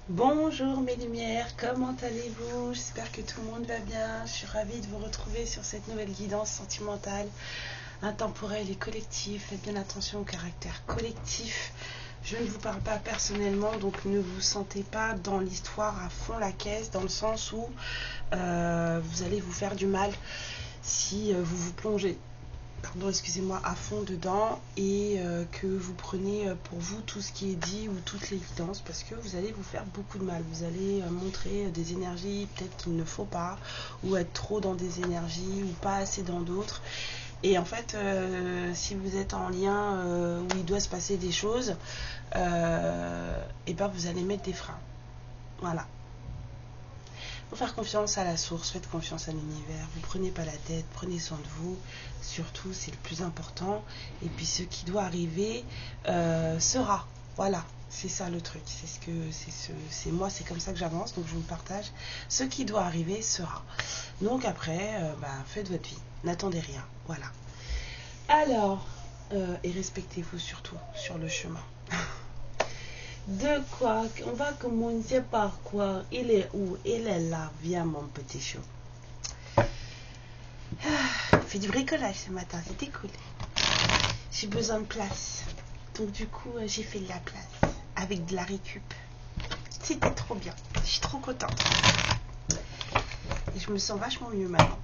Bonjour mes lumières, comment allez-vous? J'espère que tout le monde va bien. Je suis ravie de vous retrouver sur cette nouvelle guidance sentimentale, intemporelle et collective. Faites bien attention au caractère collectif. Je ne vous parle pas personnellement, donc ne vous sentez pas dans l'histoire à fond la caisse, dans le sens où vous allez vous faire du mal si vous vous plongez, pardon, excusez-moi, à fond dedans et que vous prenez pour vous tout ce qui est dit ou toutes les guidances, parce que vous allez vous faire beaucoup de mal. Vous allez montrer des énergies peut-être qu'il ne faut pas, ou être trop dans des énergies ou pas assez dans d'autres. Et en fait, si vous êtes en lien où il doit se passer des choses, et ben vous allez mettre des freins. Voilà. Faut faire confiance à la source, faites confiance à l'univers, vous prenez pas la tête, prenez soin de vous, surtout c'est le plus important. Et puis ce qui doit arriver sera, voilà, c'est ça le truc, c'est moi, c'est comme ça que j'avance, donc je vous le partage. Ce qui doit arriver sera. Donc après, faites votre vie, n'attendez rien, voilà. Alors, et respectez-vous surtout sur le chemin. De quoi? On va commencer par quoi? Il est où? Il est là. Viens mon petit chou. Fait du bricolage ce matin, c'était cool. J'ai besoin de place. Donc du coup, j'ai fait de la place. Avec de la récup. C'était trop bien. Je suis trop contente. Et je me sens vachement mieux maintenant.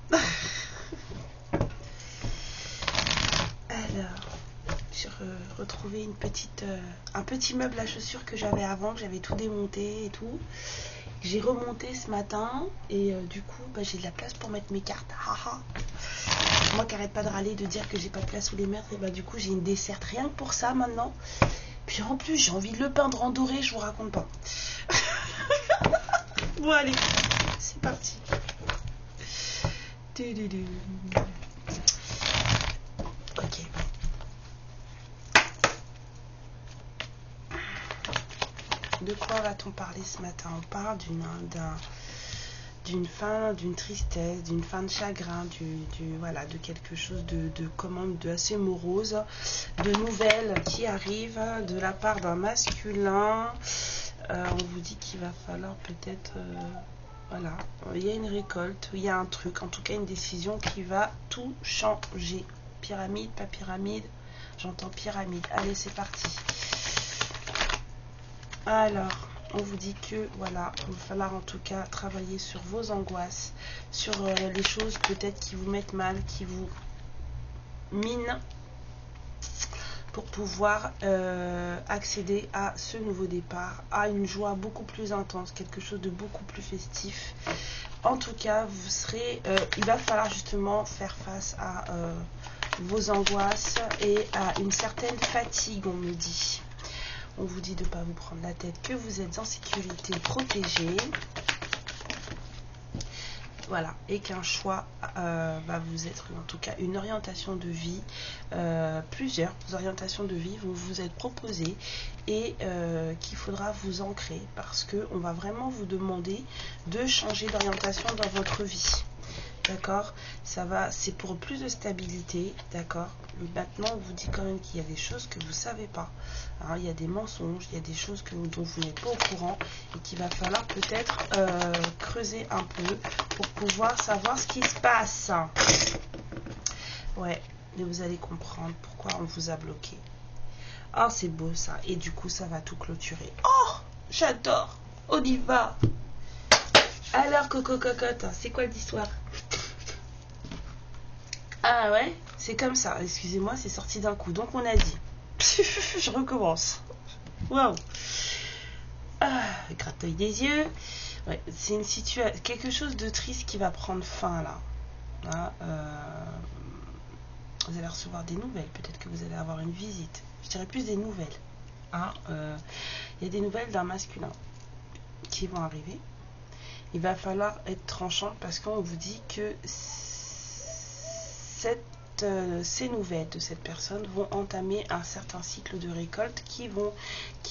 Alors, j'ai retrouvé un petit meuble à chaussures que j'avais avant, que j'avais tout démonté et tout. J'ai remonté ce matin et du coup j'ai de la place pour mettre mes cartes. Haha. Moi qui arrête pas de râler, de dire que j'ai pas de place sous les mètres, et du coup j'ai une desserte rien que pour ça maintenant. Puis en plus j'ai envie de le peindre en doré, je vous raconte pas. Bon allez, c'est parti. Ok. De quoi va-t-on parler ce matin? On parle d'une fin, d'une tristesse, d'une fin de chagrin, voilà, de quelque chose de assez morose, de nouvelles qui arrivent de la part d'un masculin. On vous dit qu'il va falloir peut-être, voilà, il y a une récolte, il y a un truc, en tout cas une décision qui va tout changer. Pyramide, pas pyramide, j'entends pyramide. Allez, c'est parti. Alors, on vous dit que voilà, il va falloir en tout cas travailler sur vos angoisses, sur les choses peut-être qui vous mettent mal, qui vous minent, pour pouvoir accéder à ce nouveau départ, à une joie beaucoup plus intense, quelque chose de beaucoup plus festif. En tout cas, vous serez, il va falloir justement faire face à vos angoisses et à une certaine fatigue, on me dit. On vous dit de ne pas vous prendre la tête, que vous êtes en sécurité, protégé. Voilà, et qu'un choix va vous être, en tout cas une orientation de vie, plusieurs orientations de vie vont vous être proposées et qu'il faudra vous ancrer parce qu'on va vraiment vous demander de changer d'orientation dans votre vie. D'accord, ça va, c'est pour plus de stabilité, d'accord. Mais maintenant, on vous dit quand même qu'il y a des choses que vous ne savez pas. Alors, il y a des mensonges, il y a des choses dont vous n'êtes pas au courant et qu'il va falloir peut-être creuser un peu pour pouvoir savoir ce qui se passe. Ouais, mais vous allez comprendre pourquoi on vous a bloqué. Oh, c'est beau ça. Et du coup, ça va tout clôturer. Oh, j'adore. On y va. Alors, Coco Cocotte, c'est quoi l'histoire? Ah ouais, c'est comme ça. Excusez-moi, c'est sorti d'un coup. Donc on a dit. Je recommence. Waouh. Ah, gratouille des yeux. Ouais, c'est une situation, quelque chose de triste qui va prendre fin là. Hein, vous allez recevoir des nouvelles. Peut-être que vous allez avoir une visite. Je dirais plus des nouvelles. Hein, y a des nouvelles d'un masculin qui vont arriver. Il va falloir être tranchant parce qu'on vous dit que ces nouvelles de cette personne vont entamer un certain cycle de récolte qui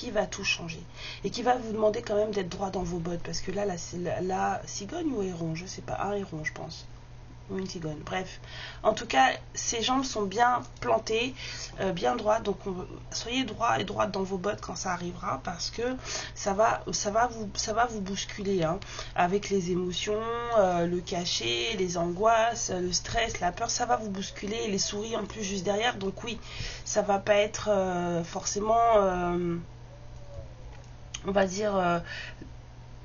va tout changer et qui va vous demander quand même d'être droit dans vos bottes parce que là c'est la cigogne ou héron, je sais pas, un héron je pense. ou une cigogne. Bref, en tout cas, ses jambes sont bien plantées, bien droites. Donc, soyez droit et droite dans vos bottes quand ça arrivera, parce que ça va vous bousculer, hein, avec les émotions, le cachet, les angoisses, le stress, la peur. Ça va vous bousculer, les souris en plus juste derrière. Donc oui, ça va pas être forcément, on va dire,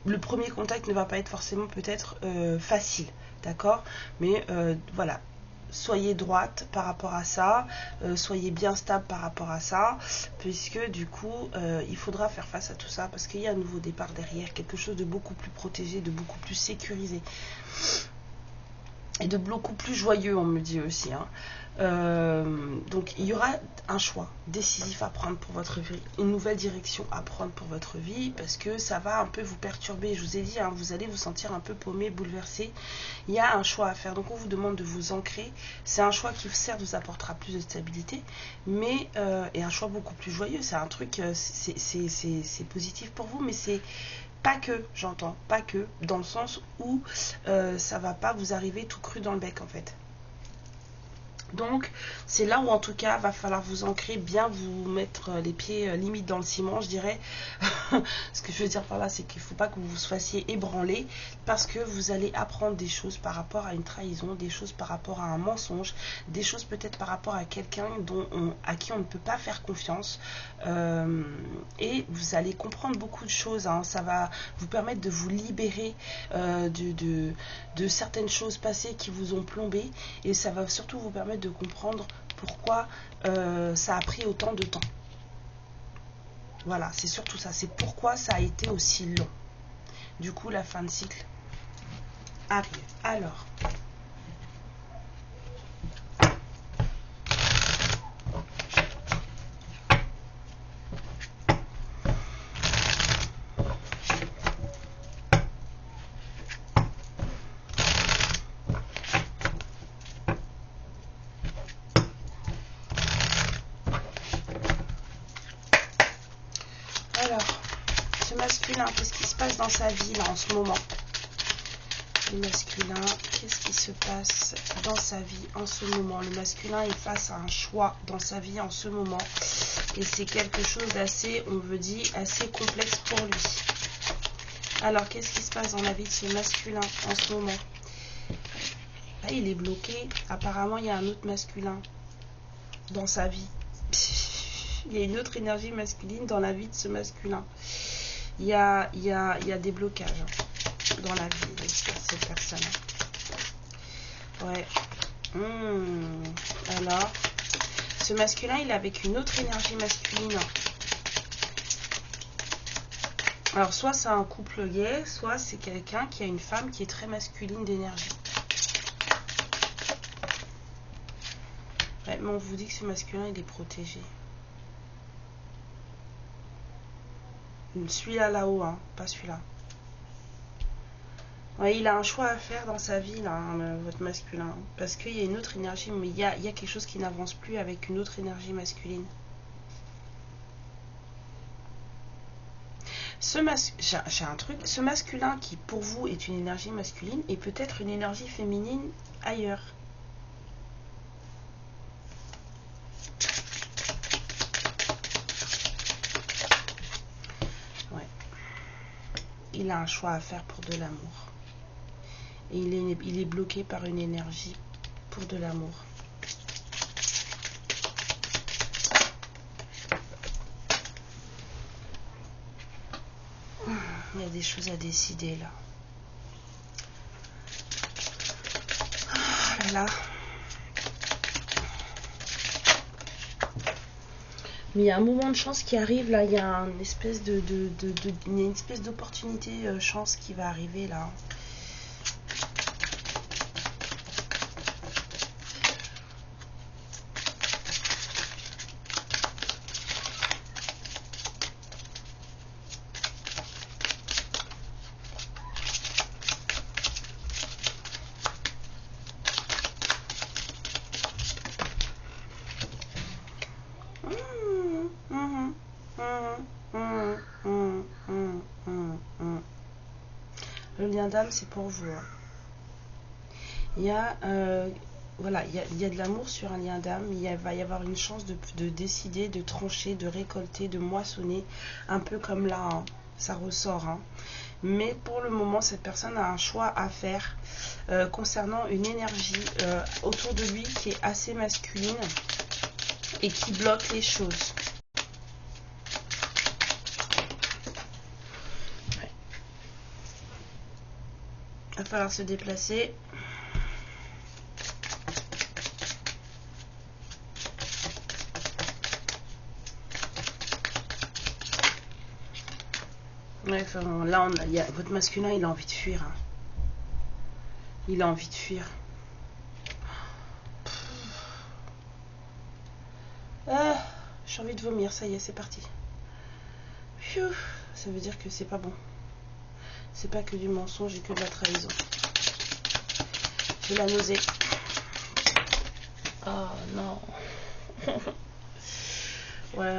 le premier contact ne va pas être forcément peut-être facile, d'accord, mais voilà, soyez droite par rapport à ça, soyez bien stable par rapport à ça, puisque du coup il faudra faire face à tout ça, parce qu'il y a un nouveau départ derrière, quelque chose de beaucoup plus protégé, de beaucoup plus sécurisé et de beaucoup plus joyeux, on me dit aussi, hein. Donc il y aura un choix décisif à prendre pour votre vie, une nouvelle direction à prendre pour votre vie, parce que ça va un peu vous perturber. Je vous ai dit, hein, vous allez vous sentir un peu paumé, bouleversé. Il y a un choix à faire, donc on vous demande de vous ancrer. C'est un choix qui certes vous apportera plus de stabilité, mais et un choix beaucoup plus joyeux. C'est un truc, c'est positif pour vous, mais c'est pas que, j'entends, pas que, dans le sens où ça va pas vous arriver tout cru dans le bec en fait. Donc c'est là où en tout cas va falloir vous ancrer, bien vous mettre les pieds limite dans le ciment, je dirais. Ce que je veux dire par là, c'est qu'il ne faut pas que vous vous fassiez ébranler, parce que vous allez apprendre des choses par rapport à une trahison, des choses par rapport à un mensonge, des choses peut-être par rapport à quelqu'un à qui on ne peut pas faire confiance, et vous allez comprendre beaucoup de choses, hein. Ça va vous permettre de vous libérer de certaines choses passées qui vous ont plombé, et ça va surtout vous permettre de comprendre pourquoi ça a pris autant de temps. Voilà, c'est surtout ça, c'est pourquoi ça a été aussi long. Du coup, la fin de cycle arrive. Alors, ce masculin, qu'est-ce qui se passe dans sa vie là en ce moment? Le masculin, qu'est-ce qui se passe dans sa vie en ce moment? Le masculin est face à un choix dans sa vie en ce moment, et c'est quelque chose d'assez, on veut dire, assez complexe pour lui. Alors, qu'est-ce qui se passe dans la vie de ce masculin en ce moment? Là, il est bloqué. Apparemment, il y a un autre masculin dans sa vie. Il y a une autre énergie masculine dans la vie de ce masculin. Il y a des blocages dans la vie de cette personne. Ouais. Alors, ce masculin, il est avec une autre énergie masculine. Alors, soit c'est un couple gay, soit c'est quelqu'un qui a une femme qui est très masculine d'énergie. Ouais, mais on vous dit que ce masculin, il est protégé. Celui-là, là-haut, hein, pas celui-là. Ouais, il a un choix à faire dans sa vie, là, hein, votre masculin. Parce qu'il y a une autre énergie, mais il y a quelque chose qui n'avance plus avec une autre énergie masculine. J'ai un truc. Ce masculin qui, pour vous, est une énergie masculine, est peut-être une énergie féminine ailleurs. Ouais. Il a un choix à faire pour de l'amour. Et il est bloqué par une énergie pour de l'amour. Il y a des choses à décider là. Oh là là. Mais il y a un moment de chance qui arrive là. Il y a une espèce d'opportunité chance qui va arriver là. Le lien d'âme, c'est pour vous. Hein. Il y a, voilà, il y a de l'amour sur un lien d'âme. Va y avoir une chance de décider, de trancher, de récolter, de moissonner, un peu comme là, hein, ça ressort. Hein. Mais pour le moment, cette personne a un choix à faire concernant une énergie autour de lui qui est assez masculine et qui bloque les choses. Ouais. Il va falloir se déplacer. Ouais, enfin, là, votre masculin, il a envie de fuir. Hein. Il a envie de fuir. Ah, j'ai envie de vomir, ça y est, c'est parti. Pfiou, ça veut dire que c'est pas bon. C'est pas que du mensonge et que de la trahison. J'ai la nausée. Oh non. Ouais,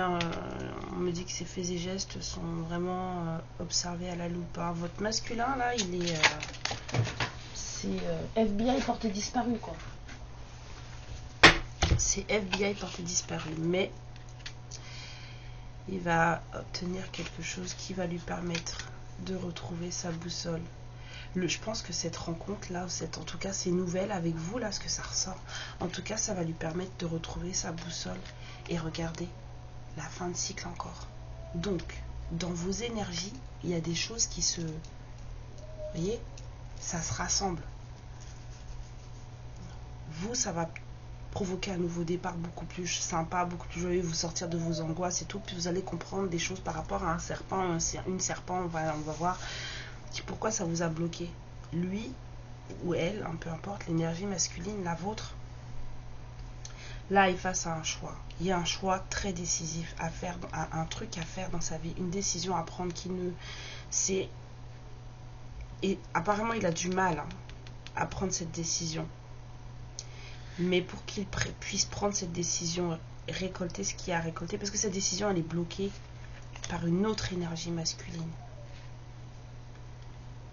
on me dit que ces faits et gestes sont vraiment observés à la loupe. Hein. Votre masculin, là, il est... c'est FBI porté disparu, quoi. C'est FBI porté disparu. Mais il va obtenir quelque chose qui va lui permettre de retrouver sa boussole. Je pense que cette rencontre là, en tout cas ces nouvelles avec vous là, ce que ça ressort, en tout cas ça va lui permettre de retrouver sa boussole. Et regardez, la fin de cycle encore. Donc, dans vos énergies, il y a des choses qui se... Vous voyez, ça se rassemble. Vous, ça va provoquer un nouveau départ beaucoup plus sympa, beaucoup plus joyeux, vous sortir de vos angoisses et tout, puis vous allez comprendre des choses par rapport à un serpent, une serpent, on va voir pourquoi ça vous a bloqué. Lui ou elle, peu importe, l'énergie masculine, la vôtre, là, il est face à un choix. Il y a un choix très décisif à faire, un truc à faire dans sa vie, une décision à prendre qui ne... C'est... Et apparemment, il a du mal à prendre cette décision. Mais pour qu'il puisse prendre cette décision, récolter ce qu'il y a à récolter, parce que cette décision, elle est bloquée par une autre énergie masculine.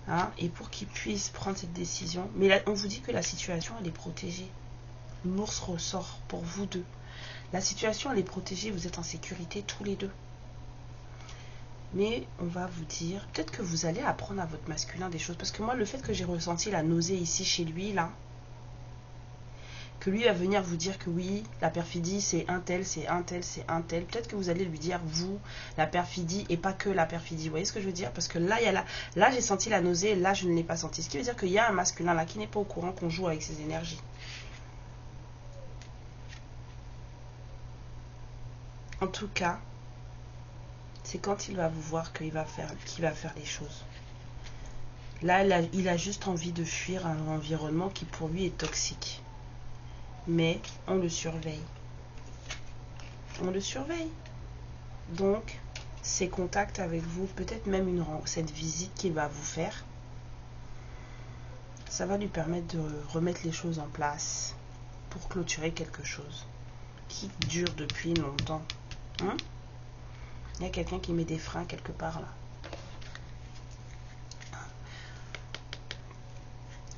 Hein, et pour qu'il puisse prendre cette décision, mais là, on vous dit que la situation, elle est protégée. L'ours ressort pour vous deux. La situation, elle est protégée, vous êtes en sécurité tous les deux. Mais on va vous dire, peut-être que vous allez apprendre à votre masculin des choses. Parce que moi, le fait que j'ai ressenti la nausée ici chez lui, là, que lui va venir vous dire que oui, la perfidie, c'est un tel, c'est un tel, c'est un tel. Peut-être que vous allez lui dire, vous, la perfidie, et pas que la perfidie. Vous voyez ce que je veux dire? Parce que là, là j'ai senti la nausée, là, je ne l'ai pas senti. Ce qui veut dire qu'il y a un masculin là qui n'est pas au courant qu'on joue avec ses énergies. En tout cas, c'est quand il va vous voir qu'il va faire les choses. Là, il a juste envie de fuir un environnement qui pour lui est toxique. Mais on le surveille. On le surveille. Donc, ses contacts avec vous, peut-être même cette visite qu'il va vous faire, ça va lui permettre de remettre les choses en place pour clôturer quelque chose qui dure depuis longtemps. Hein? Il y a quelqu'un qui met des freins quelque part là.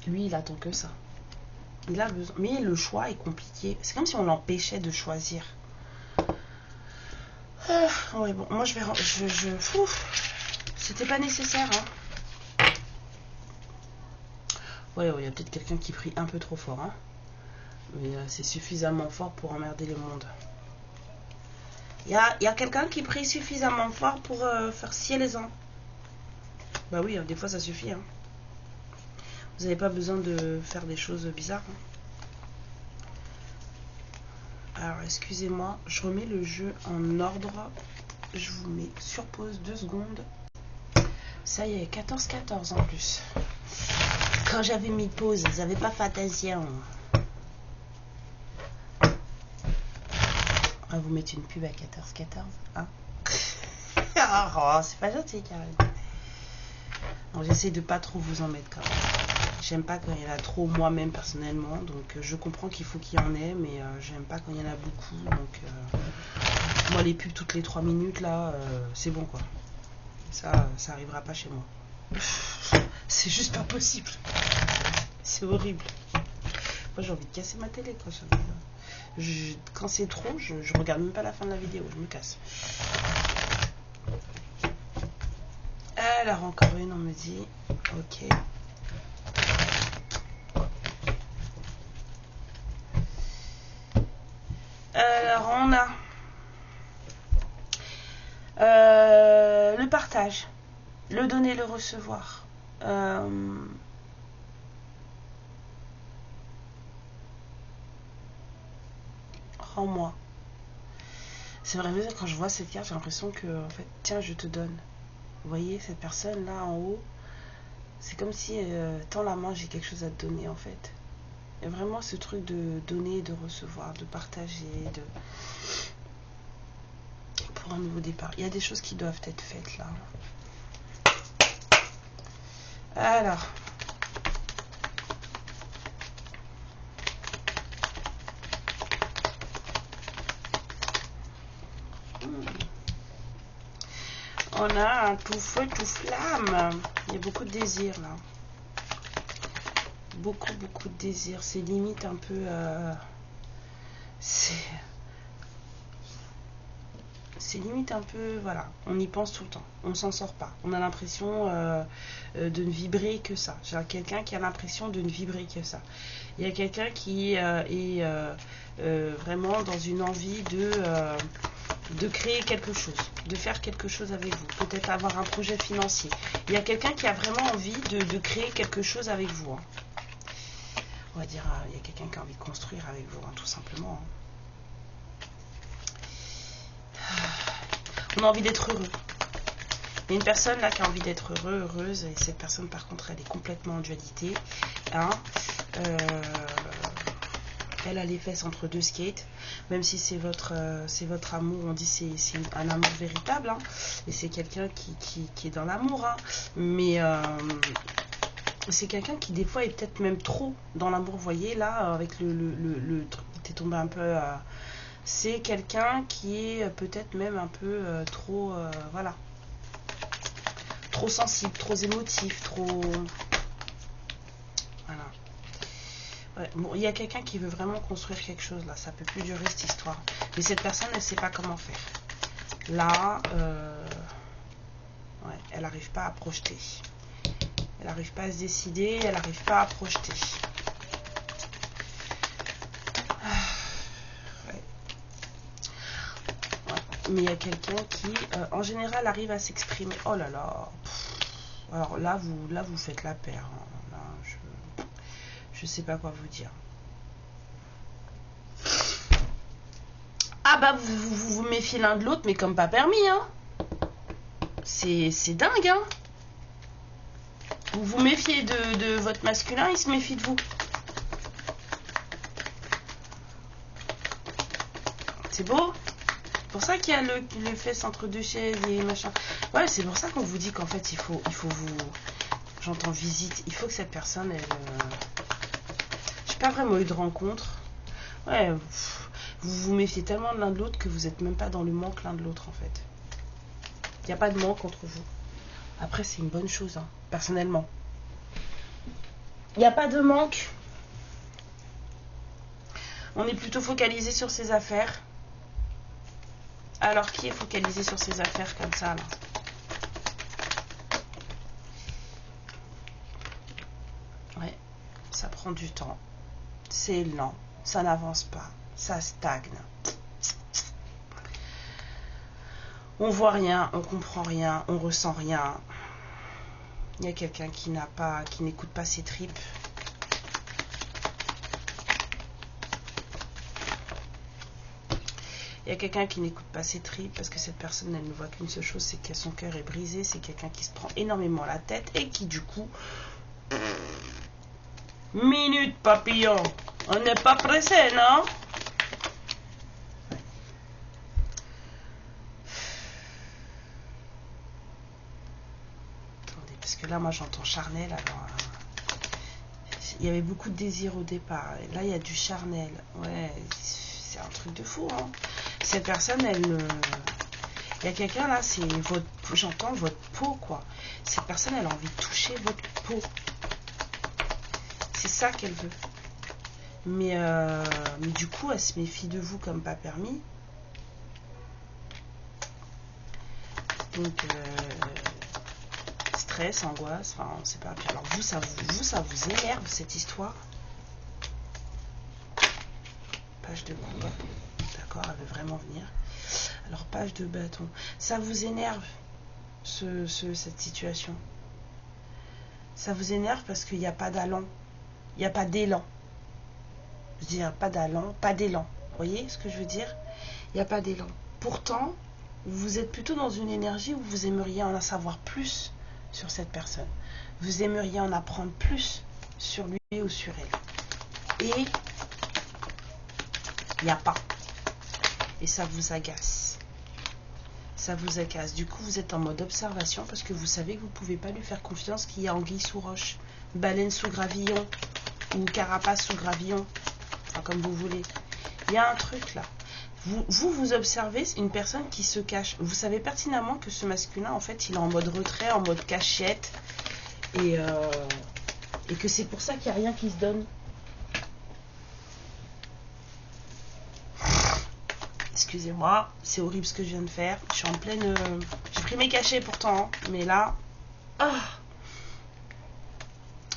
Lui, il attend que ça. Il a besoin. Mais le choix est compliqué. C'est comme si on l'empêchait de choisir. Ouais, bon, moi je vais. C'était pas nécessaire, hein. Ouais, il y a peut-être quelqu'un qui prie un peu trop fort, hein. Mais c'est suffisamment fort pour emmerder le monde. Il y a quelqu'un qui prie suffisamment fort pour faire scier les ans. Bah oui, des fois ça suffit, hein. Vous n'avez pas besoin de faire des choses bizarres. Hein. Alors, excusez-moi, je remets le jeu en ordre. Je vous mets sur pause 2 secondes. Ça y est, 14-14 en plus. Quand j'avais mis pause, ils n'avaient pas fait attention. On va vous mettre une pub à 14-14. Hein. Oh, c'est pas gentil, Karine. J'essaie de pas trop vous en mettre quand même. J'aime pas quand il y en a trop moi-même personnellement, donc je comprends qu'il faut qu'il y en ait, mais j'aime pas quand il y en a beaucoup, donc moi les pubs toutes les 3 minutes là, c'est bon quoi. Ça arrivera pas chez moi. C'est juste pas possible. C'est horrible. Moi j'ai envie de casser ma télé quand quand c'est trop, je regarde même pas la fin de la vidéo, je me casse. Alors encore une, on me dit, ok. Alors on a le partage, le donner, le recevoir. Rends-moi. C'est vrai, quand je vois cette carte, j'ai l'impression que, en fait, tiens, je te donne. Vous voyez, cette personne là en haut, c'est comme si, tends la main, j'ai quelque chose à te donner, en fait. Il y a vraiment ce truc de donner, de recevoir, de partager, pour un nouveau départ. Il y a des choses qui doivent être faites là. Alors. On a un tout feu, tout flamme. Il y a beaucoup de désir là. Beaucoup de désir. C'est limite un peu... c'est limite un peu... Voilà, on y pense tout le temps. On s'en sort pas. On a l'impression de ne vibrer que ça. J'ai quelqu'un qui a l'impression de ne vibrer que ça. Il y a quelqu'un qui est vraiment dans une envie de créer quelque chose, de faire quelque chose avec vous, peut-être avoir un projet financier. Il y a quelqu'un qui a vraiment envie de créer quelque chose avec vous. Hein. On va dire, il y a quelqu'un qui a envie de construire avec vous, hein, tout simplement. Hein. On a envie d'être heureux. Il y a une personne là qui a envie d'être heureuse, et cette personne par contre elle est complètement en dualité. Hein. Elle a les fesses entre deux skates, même si c'est votre amour, on dit c'est un amour véritable, hein, et c'est quelqu'un qui est dans l'amour, hein, mais c'est quelqu'un qui des fois est peut-être même trop dans l'amour, vous voyez là, avec le truc qui est tombé un peu, c'est quelqu'un qui est peut-être même un peu trop, voilà, trop sensible, trop émotif, trop... Voilà. Ouais, bon, il y a quelqu'un qui veut vraiment construire quelque chose là, ça peut plus durer cette histoire. Mais cette personne, elle sait pas comment faire. Là, ouais, elle n'arrive pas à projeter. Elle n'arrive pas à se décider, elle n'arrive pas à projeter. Ouais. Ouais. Mais il y a quelqu'un qui, en général, arrive à s'exprimer. Oh là là. Alors là, vous faites la paire. Hein. Là, je sais pas quoi vous dire. Ah bah vous méfiez l'un de l'autre, mais comme pas permis, hein. C'est dingue, hein. Vous vous méfiez de votre masculin, il se méfie de vous. C'est beau. C'est pour ça qu'il y a le fesse entre deux chaises et machin. Ouais, c'est pour ça qu'on vous dit qu'en fait, il faut vous... J'entends visite. Il faut que cette personne, elle... J'ai pas vraiment eu de rencontre. Ouais, vous vous méfiez tellement de l'un de l'autre que vous n'êtes même pas dans le manque l'un de l'autre, en fait. Il n'y a pas de manque entre vous. Après, c'est une bonne chose, hein, personnellement. Il n'y a pas de manque. On est plutôt focalisé sur ses affaires. Alors, qui est focalisé sur ses affaires comme ça, là? Ouais, ça prend du temps. C'est lent. Ça n'avance pas. Ça stagne. On voit rien, on comprend rien, on ressent rien. Il y a quelqu'un qui n'écoute pas ses tripes. Il y a quelqu'un qui n'écoute pas ses tripes parce que cette personne, elle ne voit qu'une seule chose, c'est que son cœur est brisé. C'est quelqu'un qui se prend énormément la tête et qui, du coup... Minute, papillon. On n'est pas pressé, non? Attendez, parce que là, moi, j'entends charnel. Alors, il y avait beaucoup de désir au départ. Et là, il y a du charnel. Ouais, c'est un truc de fou, hein. Cette personne, elle... Il y a quelqu'un, là, c'est votre... J'entends votre peau, quoi. Cette personne, elle a envie de toucher votre peau. C'est ça qu'elle veut. Mais du coup, elle se méfie de vous comme pas permis. Donc, stress, angoisse, enfin, on sait pas. Puis alors, ça vous énerve, cette histoire. Page de combat. D'accord, elle veut vraiment venir. Alors, page de bâton. Ça vous énerve, cette situation. Ça vous énerve parce qu'il n'y a pas d'allant. Il n'y a pas d'élan. Je veux dire, pas d'allant, pas d'élan. Vous voyez ce que je veux dire? Il n'y a pas d'élan. Pourtant, vous êtes plutôt dans une énergie où vous aimeriez en savoir plus sur cette personne. Vous aimeriez en apprendre plus sur lui ou sur elle. Et il n'y a pas. Et ça vous agace. Ça vous agace. Du coup, vous êtes en mode observation parce que vous savez que vous ne pouvez pas lui faire confiance qu'il y a anguille sous roche, baleine sous gravillon ou carapace sous gravillon. Enfin, comme vous voulez. Il y a un truc là. Vous observez une personne qui se cache. Vous savez pertinemment que ce masculin, en fait, il est en mode retrait, en mode cachette. Et que c'est pour ça qu'il n'y a rien qui se donne. Excusez-moi, c'est horrible ce que je viens de faire. Je suis en pleine... j'ai pris mes cachets pourtant, hein, mais là...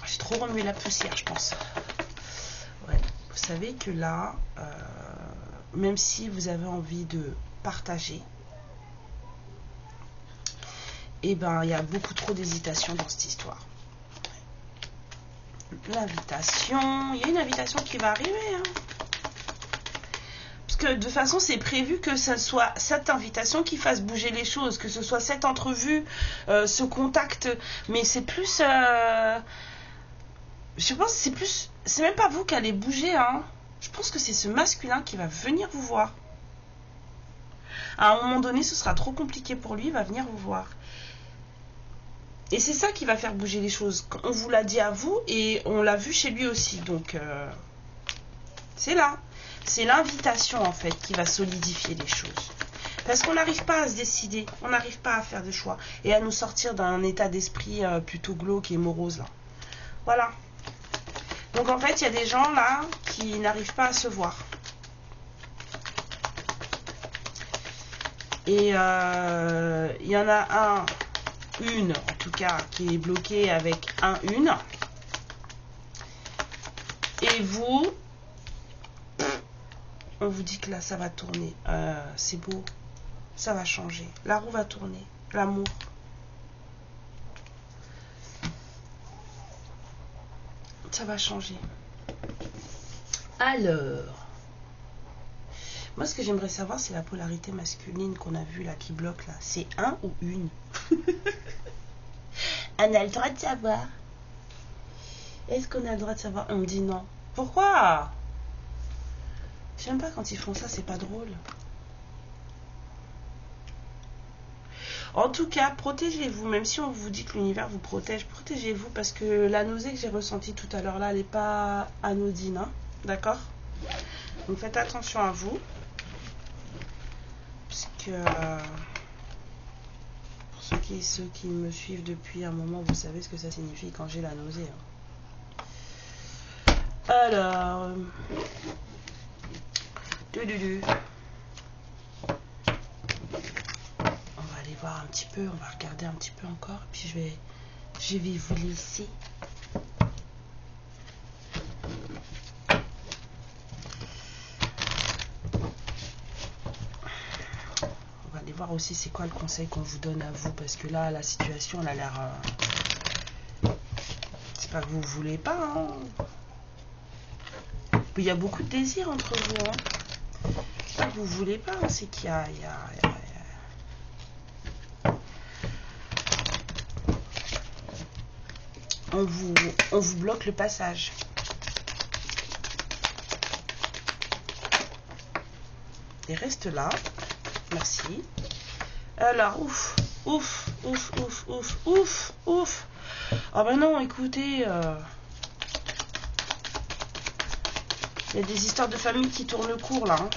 j'ai trop remué la poussière, je pense. Ouais. Vous savez que là... même si vous avez envie de partager, eh ben, il y a beaucoup trop d'hésitation dans cette histoire. L'invitation, il y a une invitation qui va arriver. Hein. Parce que de toute façon, c'est prévu que ce soit cette invitation qui fasse bouger les choses, que ce soit cette entrevue, ce contact. Mais c'est plus... je pense que c'est plus... C'est même pas vous qui allez bouger, hein. Je pense que c'est ce masculin qui va venir vous voir. À un moment donné, ce sera trop compliqué pour lui, il va venir vous voir. Et c'est ça qui va faire bouger les choses. On vous l'a dit à vous et on l'a vu chez lui aussi. Donc, c'est là. C'est l'invitation, en fait, qui va solidifier les choses. Parce qu'on n'arrive pas à se décider. On n'arrive pas à faire de choix. Et à nous sortir d'un état d'esprit plutôt glauque et morose, là. Voilà. Donc en fait, il y a des gens là qui n'arrivent pas à se voir. Et il y en a une en tout cas, qui est bloquée avec une. Et vous, on vous dit que là, ça va tourner. C'est beau. Ça va changer. La roue va tourner. L'amour. Ça va changer. Alors, moi ce que j'aimerais savoir, c'est la polarité masculine qu'on a vue là, qui bloque là. C'est un ou une? On a le droit de savoir. Est-ce qu'on a le droit de savoir? On me dit non. Pourquoi? J'aime pas quand ils font ça, c'est pas drôle. En tout cas, protégez-vous, même si on vous dit que l'univers vous protège, protégez-vous parce que la nausée que j'ai ressentie tout à l'heure là, elle n'est pas anodine, hein, d'accord? Donc faites attention à vous, puisque pour ceux qui me suivent depuis un moment, vous savez ce que ça signifie quand j'ai la nausée. Hein. Alors, voir un petit peu, on va regarder un petit peu encore, puis je vais vous laisser. On va aller voir aussi c'est quoi le conseil qu'on vous donne à vous, parce que là la situation elle a l'air c'est pas que vous voulez pas, hein. Il y a beaucoup de désir entre vous, hein. C'est pas que vous voulez pas, hein. C'est qu'il y a on vous bloque le passage. Et reste là. Merci. Alors, ouf. Ah ben non, écoutez. Il y a des histoires de famille qui tournent le cours là. Hein.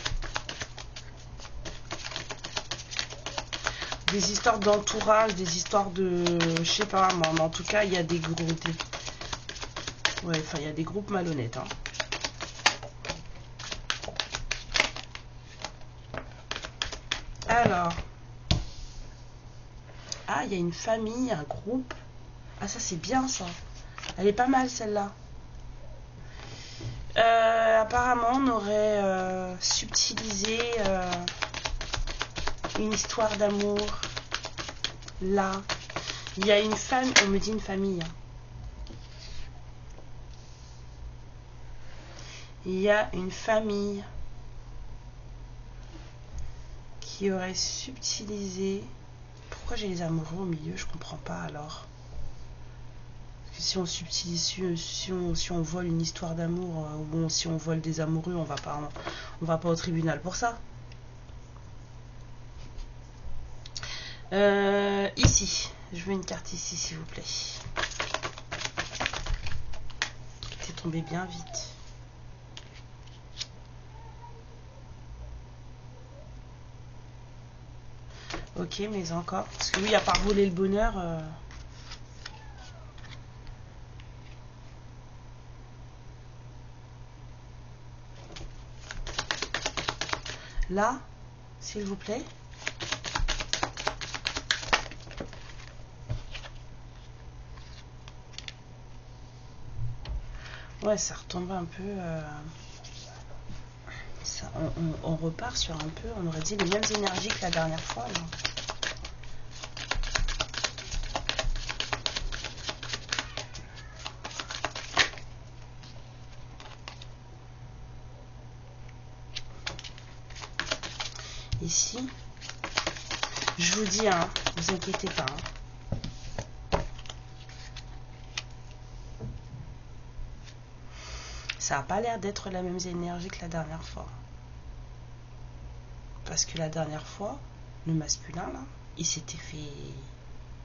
Des histoires d'entourage, des histoires de... Je sais pas, mais en tout cas, il y a des groupes... Ouais, enfin, il y a des groupes malhonnêtes. Hein. il y a une famille, un groupe. Ah, ça c'est bien ça. Elle est pas mal celle-là. Apparemment, on aurait subtilisé une histoire d'amour. Là, il y a une famille. On me dit une famille. Hein. Il y a une famille qui aurait subtilisé. Pourquoi j'ai les amoureux au milieu? Je comprends pas alors. Parce que si on subtilise, si on vole une histoire d'amour, ou bon, si on vole des amoureux, on va pas au tribunal pour ça. Ici, je veux une carte ici, s'il vous plaît. C'est tombé bien vite. Ok, mais encore. Parce que oui, à part voler le bonheur. Là, s'il vous plaît. Ouais, ça retombe un peu. Ça, on repart sur un peu. On aurait dit les mêmes énergies que la dernière fois. Là. Ici, je vous dis, hein, vous inquiétez pas. Hein. Ça n'a pas l'air d'être la même énergie que la dernière fois. Parce que la dernière fois, le masculin, là, il s'était fait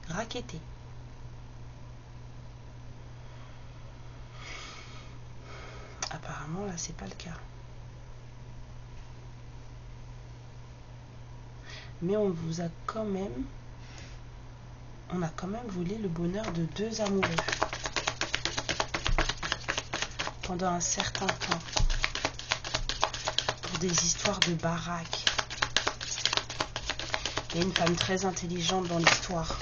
racketter. Apparemment, là, c'est pas le cas. Mais on vous a quand même... On a quand même volé le bonheur de 2 amoureux. Pendant un certain temps. Pour des histoires de baraque. Il y a une femme très intelligente dans l'histoire.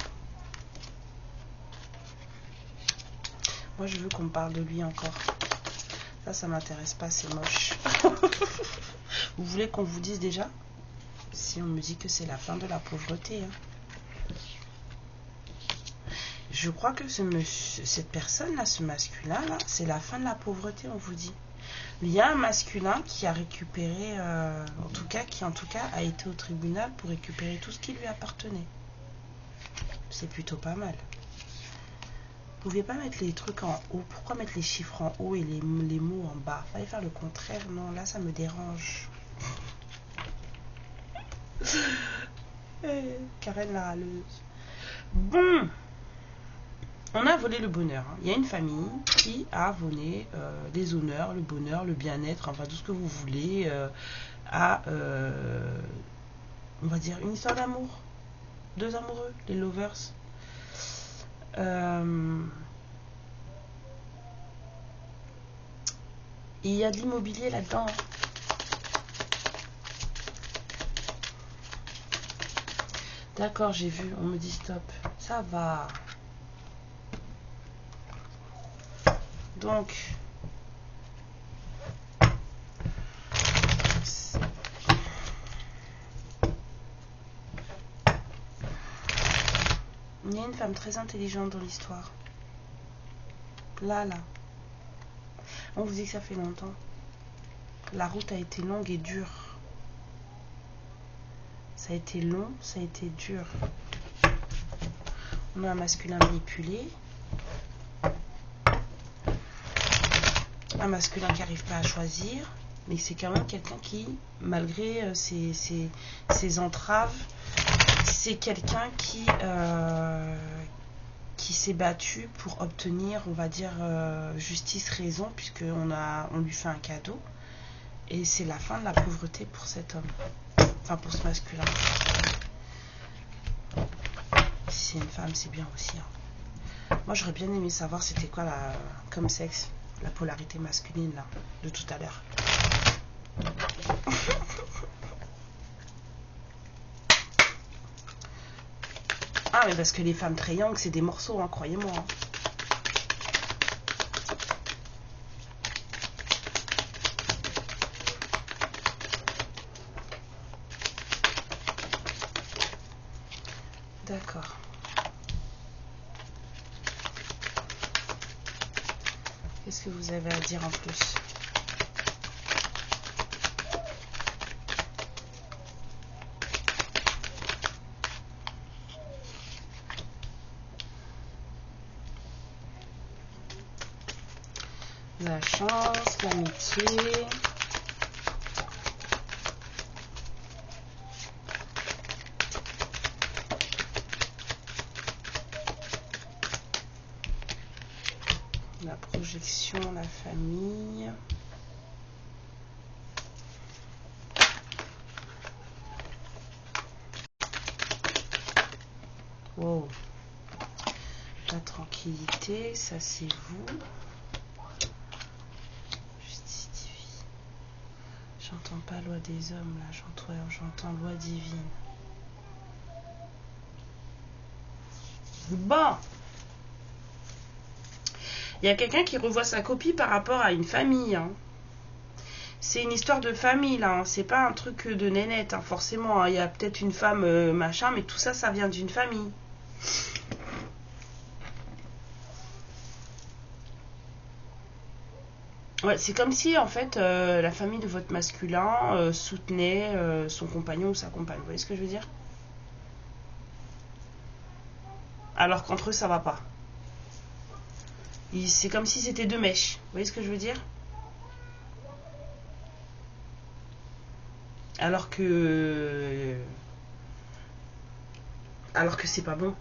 Moi, je veux qu'on me parle de lui encore. Ça m'intéresse pas, c'est moche. Vous voulez qu'on vous dise déjà? Si on me dit que c'est la fin de la pauvreté. Hein. Je crois que cette personne-là, ce masculin-là, c'est la fin de la pauvreté, on vous dit. Il y a un masculin qui a récupéré, qui en tout cas a été au tribunal pour récupérer tout ce qui lui appartenait. C'est plutôt pas mal. Vous pouvez pas mettre les trucs en haut. Pourquoi mettre les chiffres en haut et les mots en bas? Fallait faire le contraire. Non, là, ça me dérange. Karen la râleuse. Bon. On a volé le bonheur. Hein. Il y a une famille qui a volé les honneurs, le bonheur, le bien-être, enfin tout ce que vous voulez, à, on va dire, une histoire d'amour. 2 amoureux, les lovers. Il y a de l'immobilier là-dedans. D'accord, j'ai vu, on me dit stop. Ça va. Donc, il y a une femme très intelligente dans l'histoire. Là. On vous dit que ça fait longtemps. La route a été longue et dure. Ça a été long, ça a été dur. On a un masculin manipulé. Un masculin qui n'arrive pas à choisir. Mais c'est quand même quelqu'un qui, malgré ses entraves, c'est quelqu'un qui s'est battu pour obtenir, on va dire, justice, raison, puisqu'on lui fait un cadeau. Et c'est la fin de la pauvreté pour cet homme. Enfin, pour ce masculin. Si c'est une femme, c'est bien aussi. Hein. Moi, j'aurais bien aimé savoir c'était quoi comme sexe, la polarité masculine, là, de tout à l'heure. Ah, mais parce que les femmes triangles, c'est des morceaux, hein, croyez-moi. Hein. D'accord. Qu'est-ce que vous avez à dire en plus? La chance, l'amitié. La projection, la famille. Wow. La tranquillité, ça c'est vous. Justice divine. J'entends pas loi des hommes là, j'entends loi divine. Bon. Il y a quelqu'un qui revoit sa copie par rapport à une famille. Hein. C'est une histoire de famille là, hein. C'est pas un truc de nénette, hein, forcément. Hein. Il y a peut-être une femme machin, mais tout ça, ça vient d'une famille. Ouais, c'est comme si en fait la famille de votre masculin soutenait son compagnon ou sa compagne. Vous voyez ce que je veux dire? Alors qu'entre eux ça va pas. C'est comme si c'était deux mèches. Vous voyez ce que je veux dire? Alors que c'est pas bon.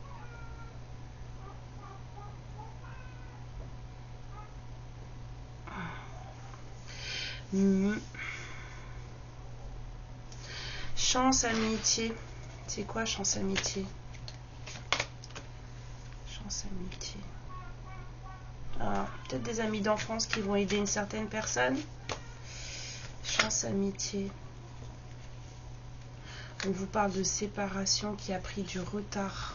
Chance, amitié. C'est quoi chance, amitié? Chance, amitié. Ah, peut-être des amis d'enfance qui vont aider une certaine personne. Chance, amitié. On vous parle de séparation qui a pris du retard.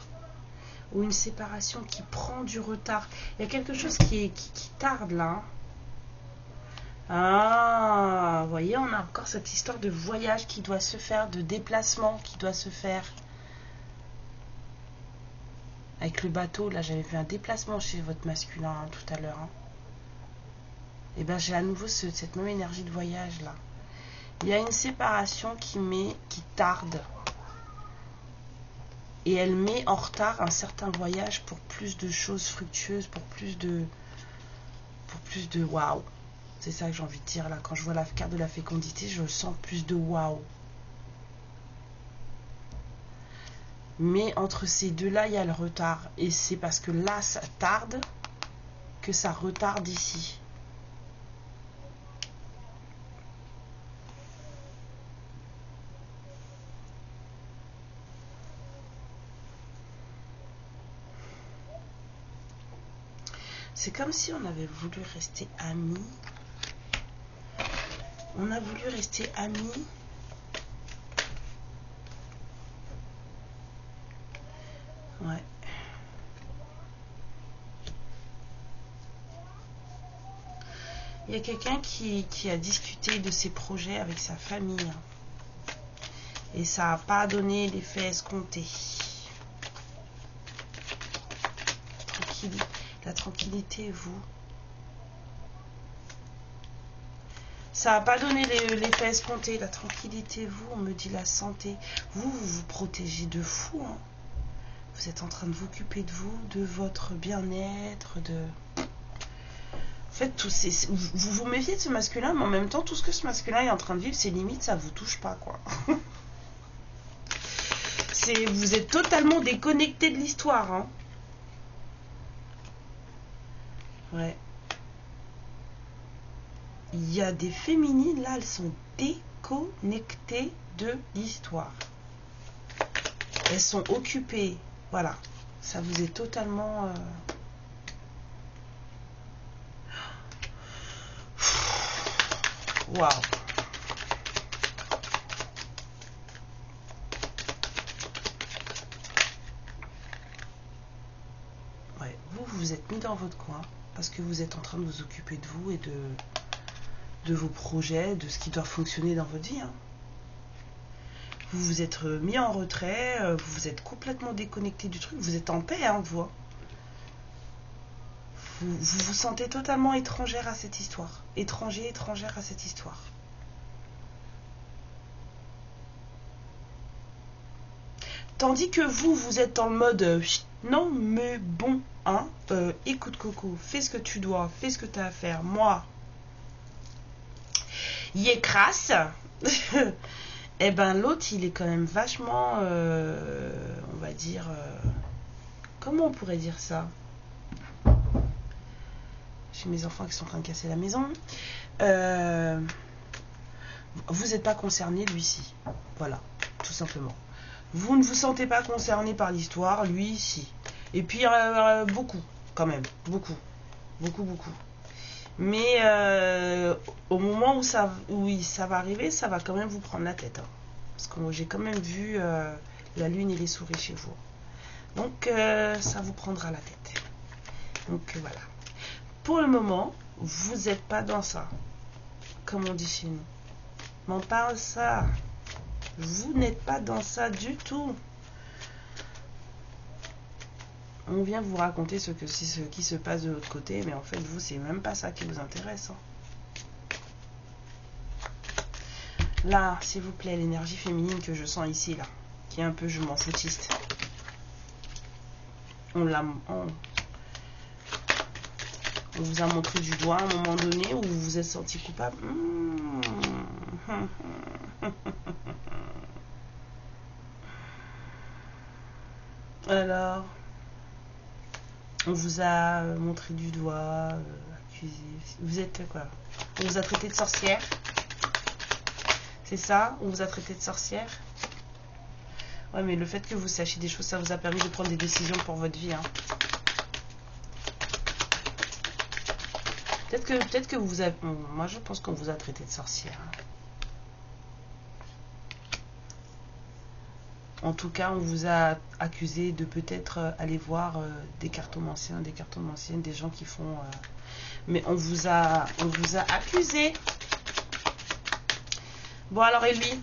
Ou une séparation qui prend du retard. Il y a quelque chose qui tarde là. Ah, vous voyez, on a encore cette histoire de voyage qui doit se faire, de déplacement qui doit se faire. Avec le bateau, là, j'avais vu un déplacement chez votre masculin hein, tout à l'heure. Hein. Et bien, j'ai à nouveau cette même énergie de voyage là. Il y a une séparation qui tarde. Et elle met en retard un certain voyage pour plus de choses fructueuses, pour plus de waouh. C'est ça que j'ai envie de dire là. Quand je vois la carte de la fécondité, je sens plus de waouh. Mais entre ces deux-là, il y a le retard. Et c'est parce que là, ça tarde que ça retarde ici. C'est comme si on avait voulu rester amis. On a voulu rester amis. Ouais. Il y a quelqu'un qui a discuté de ses projets avec sa famille. Et ça n'a pas donné l'effet escompté. La tranquillité, vous. Ça n'a pas donné l'effet escompté. La tranquillité, vous, on me dit la santé. Vous vous protégez de fou. Hein. Vous êtes en train de vous occuper de vous, de votre bien-être, de... En fait, vous vous méfiez de ce masculin, mais en même temps, tout ce que ce masculin est en train de vivre, c'est limite, ça vous touche pas, quoi. Vous êtes totalement déconnecté de l'histoire, hein. Ouais. Il y a des féminines, là, elles sont déconnectées de l'histoire. Elles sont occupées. Voilà. Ça vous est totalement... Waouh. mis dans votre coin parce que vous êtes en train de vous occuper de vous et de vos projets, de ce qui doit fonctionner dans votre vie. Hein. Vous vous êtes mis en retrait, vous vous êtes complètement déconnecté du truc, vous êtes en paix, hein, vous. Vous vous sentez totalement étrangère à cette histoire. Étrangère à cette histoire. Tandis que vous êtes dans le mode non mais bon, hein, écoute Coco, fais ce que tu dois, fais ce que tu as à faire. Moi, y est crasse. Et ben l'autre, il est quand même vachement, on va dire, comment on pourrait dire ça? J'ai mes enfants qui sont en train de casser la maison. Vous n'êtes pas concerné, lui, si. Voilà, tout simplement. Vous ne vous sentez pas concerné par l'histoire, lui, si. Et puis, beaucoup, quand même. Beaucoup. Mais au moment où ça va arriver, ça va quand même vous prendre la tête. Hein. Parce que j'ai quand même vu la lune et les souris chez vous. Donc, ça vous prendra la tête. Donc, voilà. Pour le moment, vous n'êtes pas dans ça. Comme on dit chez nous. M'en parle ça. Vous n'êtes pas dans ça du tout. On vient vous raconter ce qui se passe de l'autre côté, mais en fait, vous, c'est même pas ça qui vous intéresse. Hein. Là, s'il vous plaît, l'énergie féminine que je sens ici, là, qui est un peu je m'en foutiste. On vous a montré du doigt à un moment donné où vous vous êtes senti coupable. Alors, on vous a montré du doigt, accusé. Vous êtes quoi? On vous a traité de sorcière? C'est ça? On vous a traité de sorcière? Ouais, mais le fait que vous sachiez des choses, ça vous a permis de prendre des décisions pour votre vie. Hein. Peut-être que vous avez... Moi, je pense qu'on vous a traité de sorcière. En tout cas, on vous a accusé de peut-être aller voir des cartomanciens, des gens qui font... Mais on vous a accusé. Bon, alors, et lui?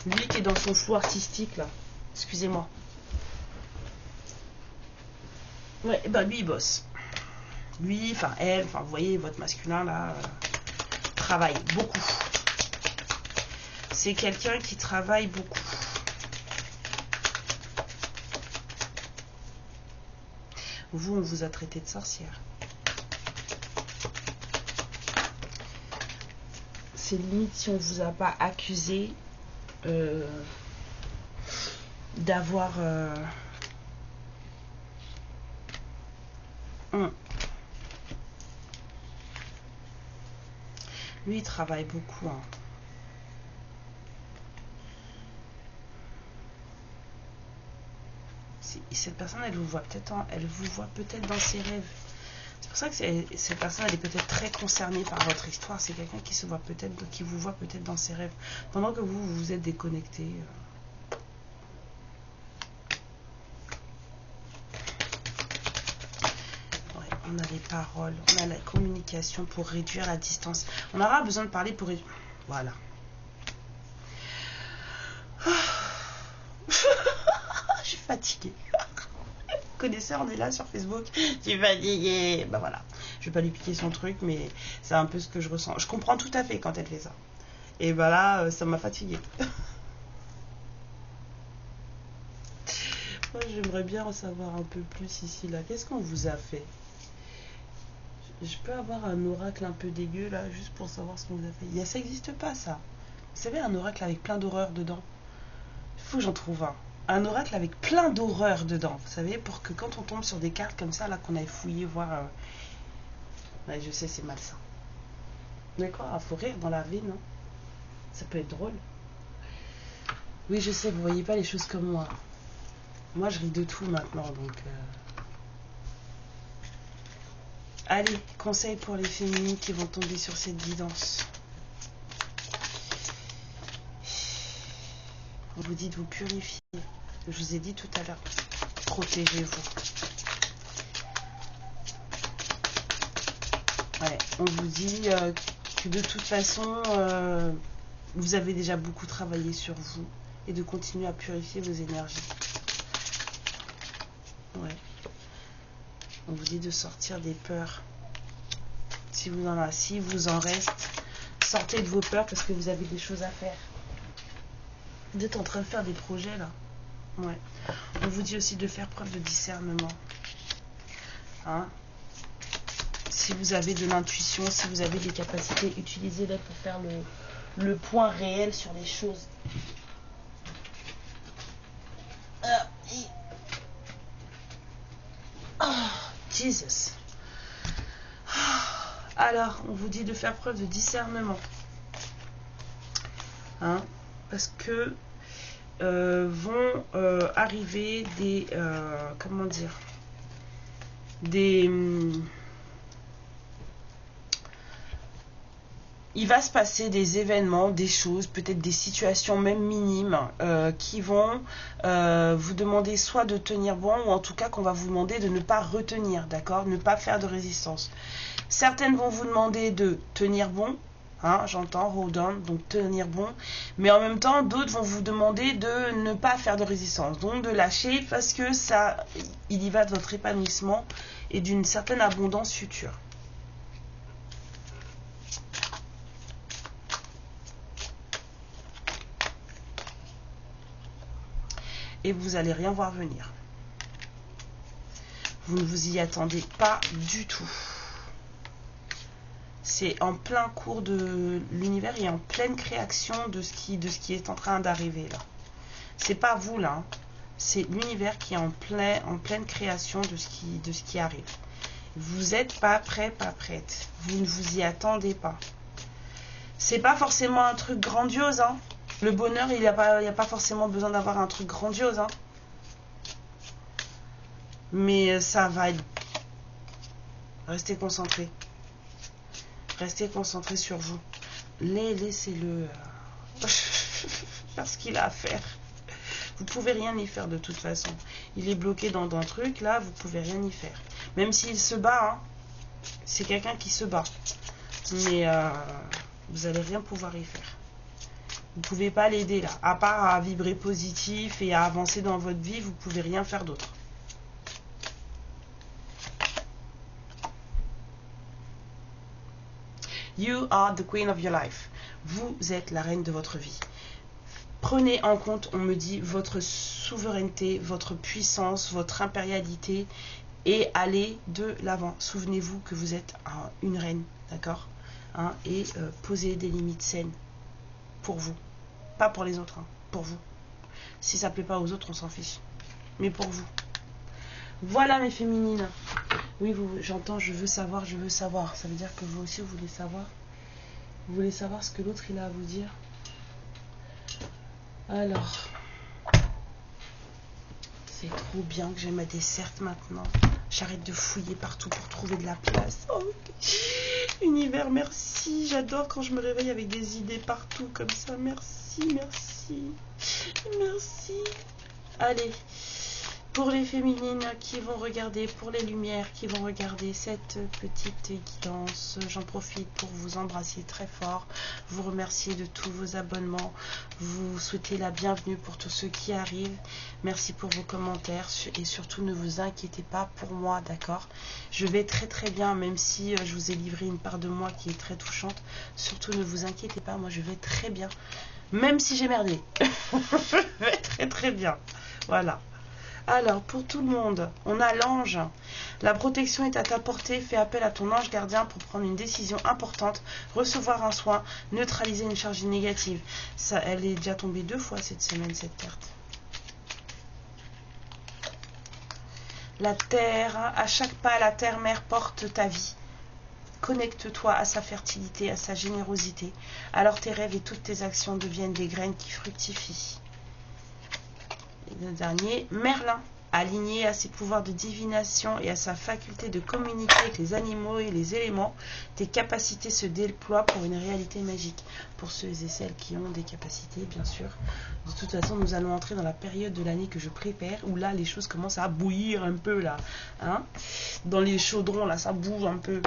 Lui qui est dans son flou artistique, là. Excusez-moi. Ouais, ben lui, il bosse. Lui, enfin elle, enfin vous voyez, votre masculin, là, travaille beaucoup. C'est quelqu'un qui travaille beaucoup. Vous, on vous a traité de sorcière. C'est limite si on vous a pas accusé d'avoir... Lui, il travaille beaucoup. Hein. Cette personne, elle vous voit peut-être dans ses rêves. C'est pour ça que cette personne, elle est peut-être très concernée par votre histoire. C'est quelqu'un qui vous voit peut-être dans ses rêves. Pendant que vous êtes déconnecté. Ouais, on a les paroles, on a la communication pour réduire la distance. On aura besoin de parler pour réduire. Voilà. Je suis fatiguée. Connaisseur, on est là sur Facebook. Je suis fatiguée. Ben voilà. Je vais pas lui piquer son truc, mais c'est un peu ce que je ressens. Je comprends tout à fait quand elle fait ça. Et ben là, ça m'a fatiguée. Moi, j'aimerais bien en savoir un peu plus ici, là. Qu'est-ce qu'on vous a fait? Je peux avoir un oracle un peu dégueu, là, juste pour savoir ce qu'on vous a fait. Ça n'existe pas, ça. Vous savez, un oracle avec plein d'horreurs dedans. Il faut que j'en trouve un. Un oracle avec plein d'horreurs dedans, vous savez, pour que quand on tombe sur des cartes comme ça, là, qu'on aille fouiller, voir... Ouais, je sais, c'est malsain. D'accord, il faut rire dans la vie, non? Ça peut être drôle. Oui, je sais, vous voyez pas les choses comme moi. Moi, je ris de tout maintenant, donc... Allez, conseil pour les féminines qui vont tomber sur cette guidance. On vous dit de vous purifier. Je vous ai dit tout à l'heure, protégez-vous. Ouais, on vous dit que de toute façon, vous avez déjà beaucoup travaillé sur vous et de continuer à purifier vos énergies. Ouais. On vous dit de sortir des peurs. Si vous en reste, sortez de vos peurs parce que vous avez des choses à faire. Vous êtes en train de faire des projets là. Ouais. On vous dit aussi de faire preuve de discernement. Hein? Si vous avez de l'intuition, si vous avez des capacités, utilisez-les pour faire le point réel sur les choses. Jesus. Alors, on vous dit de faire preuve de discernement. Hein? Parce que vont arriver des... comment dire? Il va se passer des événements, des choses, peut-être des situations même minimes qui vont vous demander soit de tenir bon ou en tout cas qu'on va vous demander de ne pas retenir, d'accord? Ne pas faire de résistance. Certaines vont vous demander de tenir bon, hein, j'entends, hold on, donc tenir bon, mais en même temps d'autres vont vous demander de ne pas faire de résistance, donc de lâcher parce que ça, il y va de votre épanouissement et d'une certaine abondance future. Et vous n'allez rien voir venir. Vous ne vous y attendez pas du tout. C'est en plein cours de l'univers et en pleine création de ce qui est en train d'arriver là. C'est pas vous là, hein. C'est l'univers qui est en pleine création de ce qui arrive. Vous n'êtes pas prêt, pas prête. Vous ne vous y attendez pas. C'est pas forcément un truc grandiose, hein. Le bonheur, il n'y a pas forcément besoin d'avoir un truc grandiose, hein. Mais ça va être... Restez concentrés. Restez concentrés sur vous. Laissez-le faire ce qu'il a à faire. Vous pouvez rien y faire de toute façon. Il est bloqué dans un truc, là, vous pouvez rien y faire. Même s'il se bat, hein, c'est quelqu'un qui se bat. Mais vous n'allez rien pouvoir y faire. Vous ne pouvez pas l'aider là. À part à vibrer positif et à avancer dans votre vie, vous ne pouvez rien faire d'autre. You are the queen of your life. Vous êtes la reine de votre vie. Prenez en compte, on me dit, votre souveraineté, votre puissance, votre impérialité et allez de l'avant. Souvenez-vous que vous êtes une reine, d'accord, hein, et posez des limites saines pour vous. Pas pour les autres, hein, pour vous. Si ça ne plaît pas aux autres, on s'en fiche. Mais pour vous. Voilà mes féminines. Oui, j'entends, je veux savoir, je veux savoir. Ça veut dire que vous aussi, vous voulez savoir. Vous voulez savoir ce que l'autre, il a à vous dire. Alors, c'est trop bien que j'ai ma desserte maintenant. J'arrête de fouiller partout pour trouver de la place. Oh, univers, merci. J'adore quand je me réveille avec des idées partout comme ça. Merci, merci, merci. Allez. Pour les féminines qui vont regarder, pour les lumières qui vont regarder cette petite guidance, j'en profite pour vous embrasser très fort, vous remercier de tous vos abonnements, vous souhaiter la bienvenue pour tous ceux qui arrivent. Merci pour vos commentaires et surtout ne vous inquiétez pas pour moi, d'accord? Je vais très très bien, même si je vous ai livré une part de moi qui est très touchante. Surtout ne vous inquiétez pas, moi je vais très bien, même si j'ai merdé. Je vais très très bien, voilà. Alors, pour tout le monde, on a l'ange. La protection est à ta portée. Fais appel à ton ange gardien pour prendre une décision importante, recevoir un soin, neutraliser une charge négative. Ça, elle est déjà tombée 2 fois cette semaine, cette carte. La terre, à chaque pas, la terre-mère porte ta vie. Connecte-toi à sa fertilité, à sa générosité. Alors tes rêves et toutes tes actions deviennent des graines qui fructifient. Et le dernier, Merlin, aligné à ses pouvoirs de divination et à sa faculté de communiquer avec les animaux et les éléments, tes capacités se déploient pour une réalité magique. Pour ceux et celles qui ont des capacités, bien sûr. De toute façon, nous allons entrer dans la période de l'année que je prépare, où là, les choses commencent à bouillir un peu, là. Hein, dans les chaudrons, là, ça bouge un peu.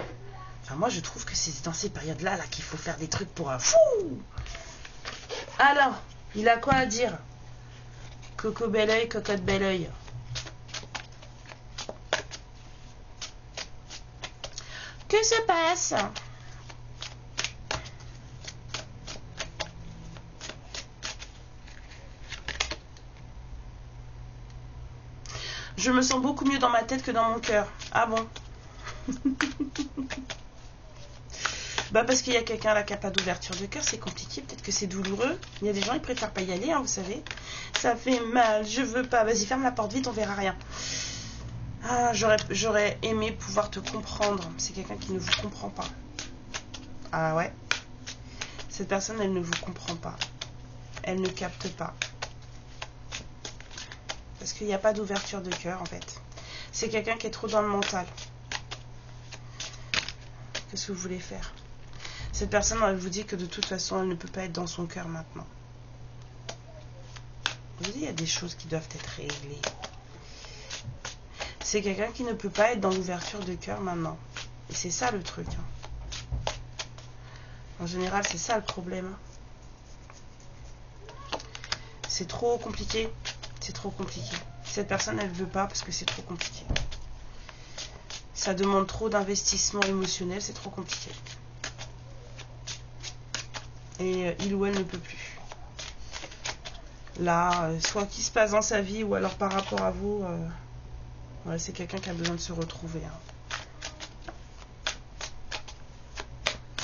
Enfin, moi, je trouve que c'est dans ces périodes-là là, qu'il faut faire des trucs pour un fou. Alors, il a quoi à dire? Coco bel oeil, cocotte bel oeil. Que se passe? Je me sens beaucoup mieux dans ma tête que dans mon cœur. Ah bon? Bah parce qu'il y a quelqu'un là qui n'a pas d'ouverture de cœur, c'est compliqué, peut-être que c'est douloureux. Il y a des gens, ils préfèrent pas y aller, hein, vous savez. Ça fait mal, je veux pas. Vas-y, ferme la porte vite, on verra rien. Ah, j'aurais aimé pouvoir te comprendre. C'est quelqu'un qui ne vous comprend pas. Ah ouais. Cette personne, elle ne vous comprend pas. Elle ne capte pas. Parce qu'il n'y a pas d'ouverture de cœur, en fait. C'est quelqu'un qui est trop dans le mental. Qu'est-ce que vous voulez faire? Cette personne, elle vous dit que de toute façon, elle ne peut pas être dans son cœur maintenant. Vous dites, il y a des choses qui doivent être réglées. C'est quelqu'un qui ne peut pas être dans l'ouverture de cœur maintenant. Et c'est ça le truc. Hein. En général, c'est ça le problème. C'est trop compliqué. C'est trop compliqué. Cette personne, elle ne veut pas parce que c'est trop compliqué. Ça demande trop d'investissement émotionnel, c'est trop compliqué. Et il ou elle ne peut plus. Là, soit qui se passe dans sa vie ou alors par rapport à vous, ouais, c'est quelqu'un qui a besoin de se retrouver. Hein.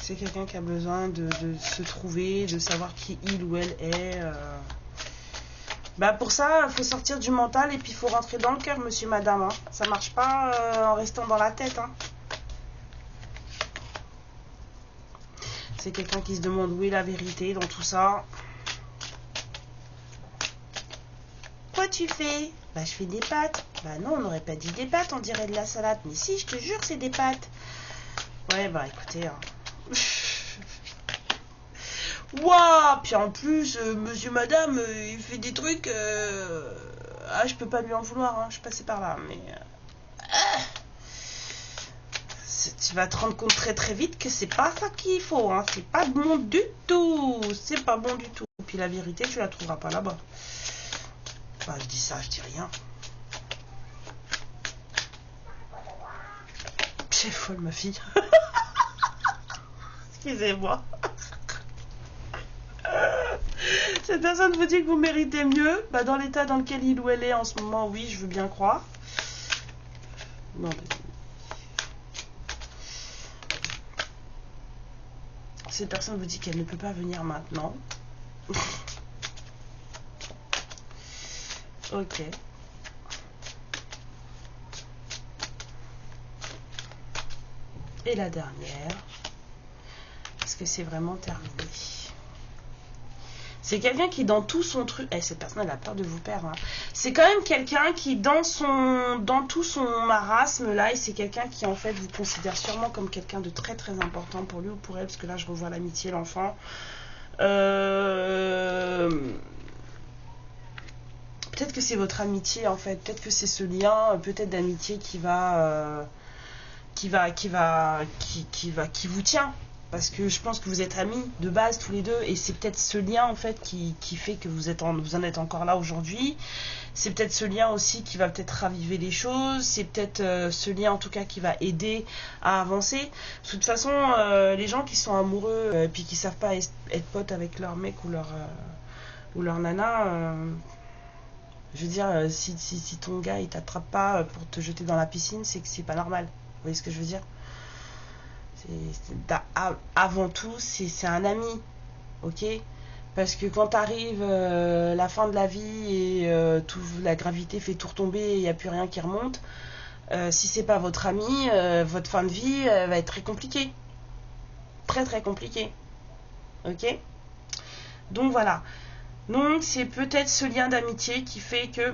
C'est quelqu'un qui a besoin de se trouver, de savoir qui il ou elle est. Bah pour ça, il faut sortir du mental et puis il faut rentrer dans le cœur, monsieur, madame. Hein. Ça marche pas en restant dans la tête. Hein. C'est quelqu'un qui se demande où est la vérité dans tout ça. Quoi tu fais? Bah je fais des pâtes. Bah non, on n'aurait pas dit des pâtes, on dirait de la salade. Mais si, je te jure, c'est des pâtes. Ouais, bah écoutez... Hein. Waouh! Puis en plus, monsieur, madame, il fait des trucs... Ah, je peux pas lui en vouloir, hein. Je suis passée par là, mais... Tu vas te rendre compte très très vite que c'est pas ça qu'il faut, hein. C'est pas bon du tout. C'est pas bon du tout. Puis la vérité, tu la trouveras pas là-bas. Enfin, je dis ça, je dis rien. C'est folle, ma fille. Excusez-moi. Cette personne vous dit que vous méritez mieux. Bah, dans l'état dans lequel il ou elle est en ce moment, oui, je veux bien croire. Non, mais... Cette personne vous dit qu'elle ne peut pas venir maintenant. Ok. Et la dernière. Parce que c'est vraiment terminé. C'est quelqu'un qui dans tout son truc... cette personne elle a peur de vous perdre. Hein. C'est quand même quelqu'un qui dans tout son marasme là, et c'est quelqu'un qui en fait vous considère sûrement comme quelqu'un de très très important pour lui ou pour elle, parce que là je revois l'amitié, l'enfant. Peut-être que c'est votre amitié en fait, peut-être que c'est ce lien, peut-être d'amitié qui vous tient. Parce que je pense que vous êtes amis de base tous les deux, et c'est peut-être ce lien en fait qui fait que vous en êtes encore là aujourd'hui. C'est peut-être ce lien aussi qui va peut-être raviver les choses. C'est peut-être ce lien en tout cas qui va aider à avancer. De toute façon, les gens qui sont amoureux et puis qui savent pas être potes avec leur mec ou leur nana, je veux dire, si ton gars il t'attrape pas pour te jeter dans la piscine, c'est que c'est pas normal. Vous voyez ce que je veux dire? Avant tout, c'est un ami, ok? Parce que quand arrive la fin de la vie et la gravité fait tout retomber et il n'y a plus rien qui remonte, si c'est pas votre ami, votre fin de vie va être très compliquée. Très très compliquée. Ok? Donc voilà. Donc c'est peut-être ce lien d'amitié qui fait que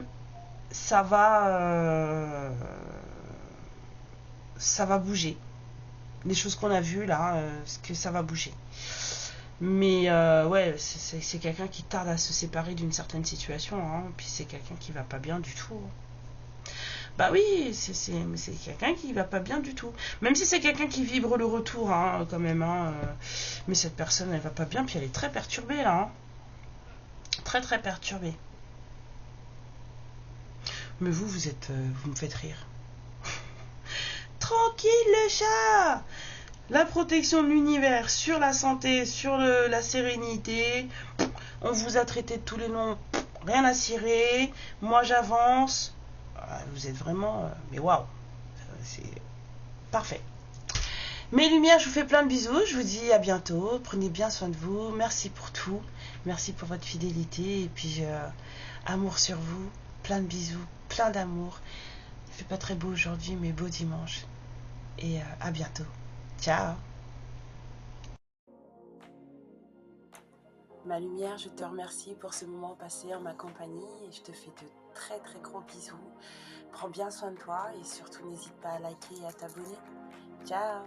ça va bouger. Les choses qu'on a vues là, que ça va bouger. Mais ouais, c'est quelqu'un qui tarde à se séparer d'une certaine situation, hein, puis c'est quelqu'un qui va pas bien du tout. Bah oui, mais c'est quelqu'un qui va pas bien du tout. Même si c'est quelqu'un qui vibre le retour, hein, quand même. Hein, mais cette personne, elle va pas bien, puis elle est très perturbée là. Hein. Très très perturbée. Mais vous êtes, vous me faites rire. Tranquille le chat. La protection de l'univers, sur la santé, sur la sérénité. On vous a traité de tous les noms, rien à cirer. Moi j'avance. Vous êtes vraiment, mais waouh, c'est parfait. Mes lumières, je vous fais plein de bisous. Je vous dis à bientôt. Prenez bien soin de vous. Merci pour tout. Merci pour votre fidélité. Et puis, amour sur vous. Plein de bisous. Plein d'amour. Il fait pas très beau aujourd'hui, mais beau dimanche. Et à bientôt. Ciao. Ma lumière, je te remercie pour ce moment passé en ma compagnie. Et je te fais de très très gros bisous. Prends bien soin de toi et surtout n'hésite pas à liker et à t'abonner. Ciao.